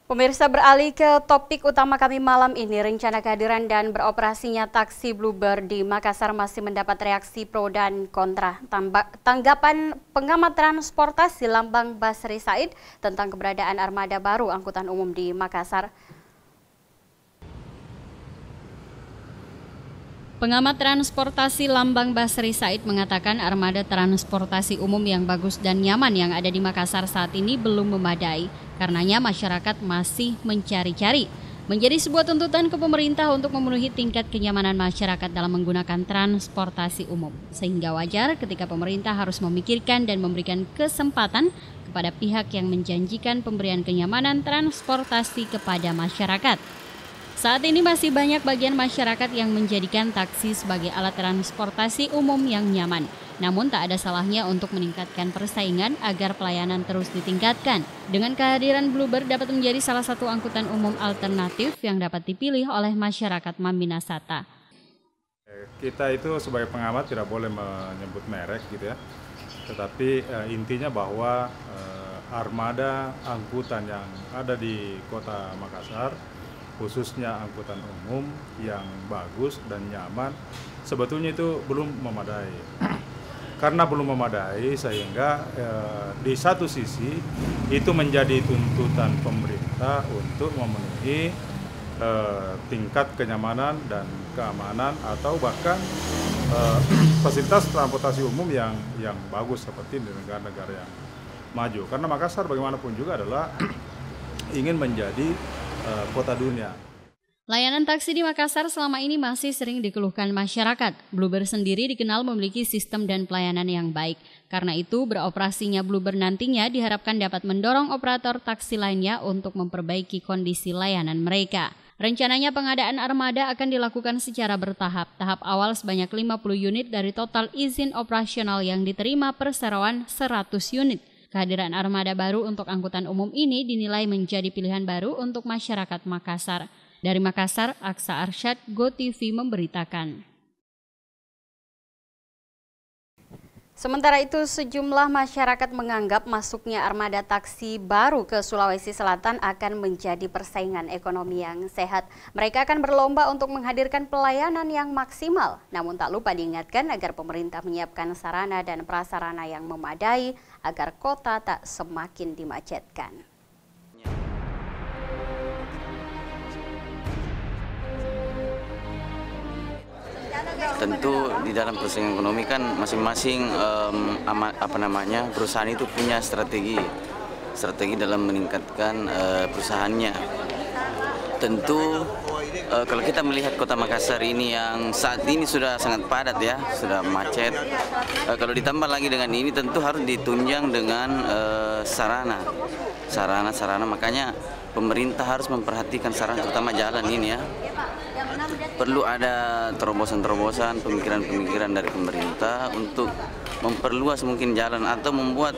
Pemirsa, beralih ke topik utama kami malam ini, rencana kehadiran dan beroperasinya taksi Bluebird di Makassar masih mendapat reaksi pro dan kontra. Tanggapan pengamat transportasi Lambang Basri Said tentang keberadaan armada baru angkutan umum di Makassar. Pengamat transportasi Lambang Basri Said mengatakan armada transportasi umum yang bagus dan nyaman yang ada di Makassar saat ini belum memadai. Karenanya masyarakat masih mencari-cari. Menjadi sebuah tuntutan ke pemerintah untuk memenuhi tingkat kenyamanan masyarakat dalam menggunakan transportasi umum. Sehingga wajar ketika pemerintah harus memikirkan dan memberikan kesempatan kepada pihak yang menjanjikan pemberian kenyamanan transportasi kepada masyarakat. Saat ini masih banyak bagian masyarakat yang menjadikan taksi sebagai alat transportasi umum yang nyaman. Namun tak ada salahnya untuk meningkatkan persaingan agar pelayanan terus ditingkatkan. Dengan kehadiran Bluebird dapat menjadi salah satu angkutan umum alternatif yang dapat dipilih oleh masyarakat Mambinasata. Kita itu sebagai pengamat tidak boleh menyebut merek gitu ya. Tetapi intinya bahwa armada angkutan yang ada di Kota Makassar, khususnya angkutan umum yang bagus dan nyaman, sebetulnya itu belum memadai. Karena belum memadai sehingga di satu sisi itu menjadi tuntutan pemerintah untuk memenuhi tingkat kenyamanan dan keamanan atau bahkan fasilitas transportasi umum yang bagus seperti di negara-negara yang maju. Karena Makassar bagaimanapun juga adalah ingin menjadi kota dunia. Layanan taksi di Makassar selama ini masih sering dikeluhkan masyarakat. Bluebird sendiri dikenal memiliki sistem dan pelayanan yang baik. Karena itu, beroperasinya Bluebird nantinya diharapkan dapat mendorong operator taksi lainnya untuk memperbaiki kondisi layanan mereka. Rencananya pengadaan armada akan dilakukan secara bertahap. Tahap awal sebanyak 50 unit dari total izin operasional yang diterima perseroan 100 unit. Kehadiran armada baru untuk angkutan umum ini dinilai menjadi pilihan baru untuk masyarakat Makassar. Dari Makassar, Aksa Arsyad, GoTV memberitakan. Sementara itu, sejumlah masyarakat menganggap masuknya armada taksi baru ke Sulawesi Selatan akan menjadi persaingan ekonomi yang sehat. Mereka akan berlomba untuk menghadirkan pelayanan yang maksimal. Namun tak lupa diingatkan agar pemerintah menyiapkan sarana dan prasarana yang memadai agar kota tak semakin dimacetkan. Tentu di dalam persaingan ekonomi kan masing-masing perusahaan itu punya strategi dalam meningkatkan perusahaannya. Tentu kalau kita melihat Kota Makassar ini yang saat ini sudah sangat padat ya, sudah macet. Kalau ditambah lagi dengan ini tentu harus ditunjang dengan sarana. Makanya pemerintah harus memperhatikan sarana terutama jalan ini ya. Perlu ada terobosan-terobosan, pemikiran-pemikiran dari pemerintah untuk memperluas mungkin jalan atau membuat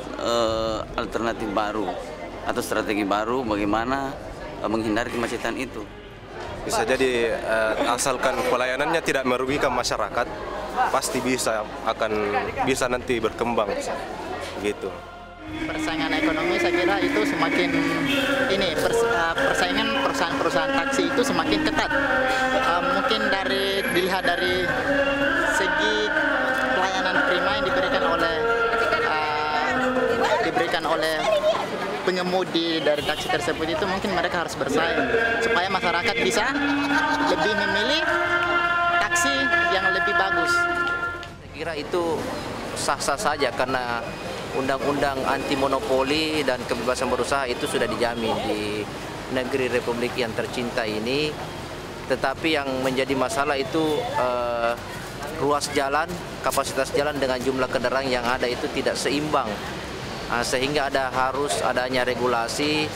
alternatif baru atau strategi baru bagaimana menghindari kemacetan itu. Bisa jadi asalkan pelayanannya tidak merugikan masyarakat, pasti bisa nanti berkembang gitu. Persaingan ekonomi saya kira itu semakin persaingan perusahaan taksi itu semakin ketat. Mungkin dilihat dari segi pelayanan prima yang diberikan oleh pengemudi dari taksi tersebut itu mungkin mereka harus bersaing supaya masyarakat bisa lebih memilih taksi yang lebih bagus. Saya kira itu sah-sah saja karena Undang-Undang anti monopoli dan kebebasan berusaha itu sudah dijamin di negeri Republik yang tercinta ini. Tetapi yang menjadi masalah itu ruas jalan, kapasitas jalan dengan jumlah kendaraan yang ada itu tidak seimbang. Sehingga harus adanya regulasi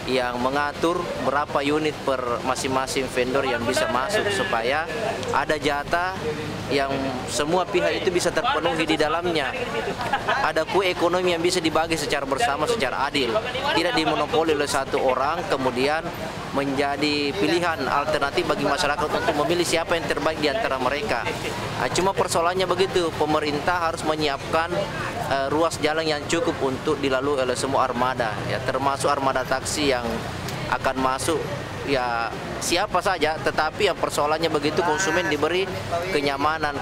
yang mengatur berapa unit per masing-masing vendor yang bisa masuk supaya ada jatah yang semua pihak itu bisa terpenuhi di dalamnya. Ada kue ekonomi yang bisa dibagi secara bersama, secara adil. Tidak dimonopoli oleh satu orang, kemudian menjadi pilihan alternatif bagi masyarakat untuk memilih siapa yang terbaik di antara mereka. Cuma persoalannya begitu, pemerintah harus menyiapkan ruas jalan yang cukup untuk dilalui oleh semua armada, ya, termasuk armada taksi yang akan masuk ya siapa saja, tetapi yang persoalannya begitu konsumen diberi kenyamanan,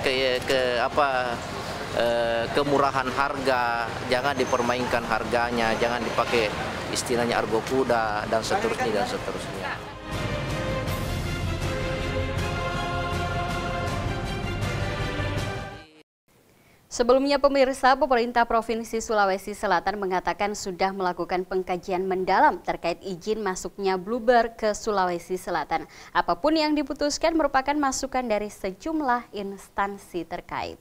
kemurahan harga, jangan dipermainkan harganya, jangan dipakai istilahnya argo kuda dan seterusnya dan seterusnya. Sebelumnya pemirsa, pemerintah Provinsi Sulawesi Selatan mengatakan sudah melakukan pengkajian mendalam terkait izin masuknya Bluebird ke Sulawesi Selatan. Apapun yang diputuskan merupakan masukan dari sejumlah instansi terkait.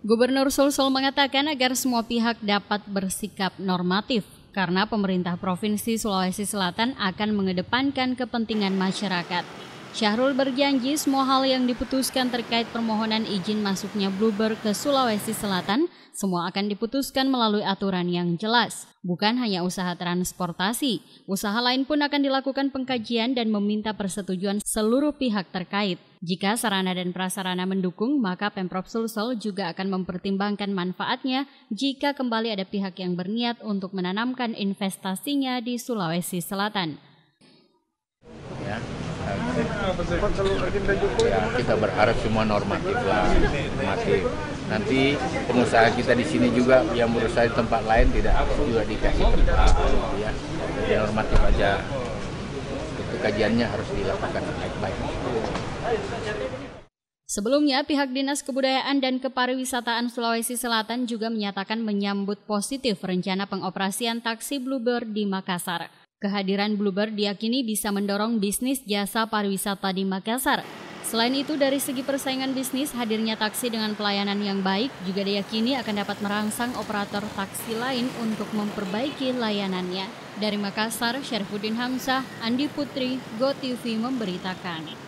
Gubernur Sulsel mengatakan agar semua pihak dapat bersikap normatif karena pemerintah Provinsi Sulawesi Selatan akan mengedepankan kepentingan masyarakat. Syahrul berjanji semua hal yang diputuskan terkait permohonan izin masuknya Bluebird ke Sulawesi Selatan semua akan diputuskan melalui aturan yang jelas. Bukan hanya usaha transportasi, usaha lain pun akan dilakukan pengkajian dan meminta persetujuan seluruh pihak terkait. Jika sarana dan prasarana mendukung, maka Pemprov Sulsel juga akan mempertimbangkan manfaatnya jika kembali ada pihak yang berniat untuk menanamkan investasinya di Sulawesi Selatan. Ya, kita berharap semua normatif lah, normatif. Nanti pengusaha kita di sini juga yang berusaha di tempat lain tidak juga dikasih tempat, ya. Jadi normatif aja. Itu kajiannya harus dilakukan baik-baik. Sebelumnya, pihak Dinas Kebudayaan dan Kepariwisataan Sulawesi Selatan juga menyatakan menyambut positif rencana pengoperasian taksi Bluebird di Makassar. Kehadiran Bluebird diyakini bisa mendorong bisnis jasa pariwisata di Makassar. Selain itu, dari segi persaingan bisnis, hadirnya taksi dengan pelayanan yang baik juga diyakini akan dapat merangsang operator taksi lain untuk memperbaiki layanannya. Dari Makassar, Syarifuddin Hamzah, Andi Putri, GoTV memberitakan.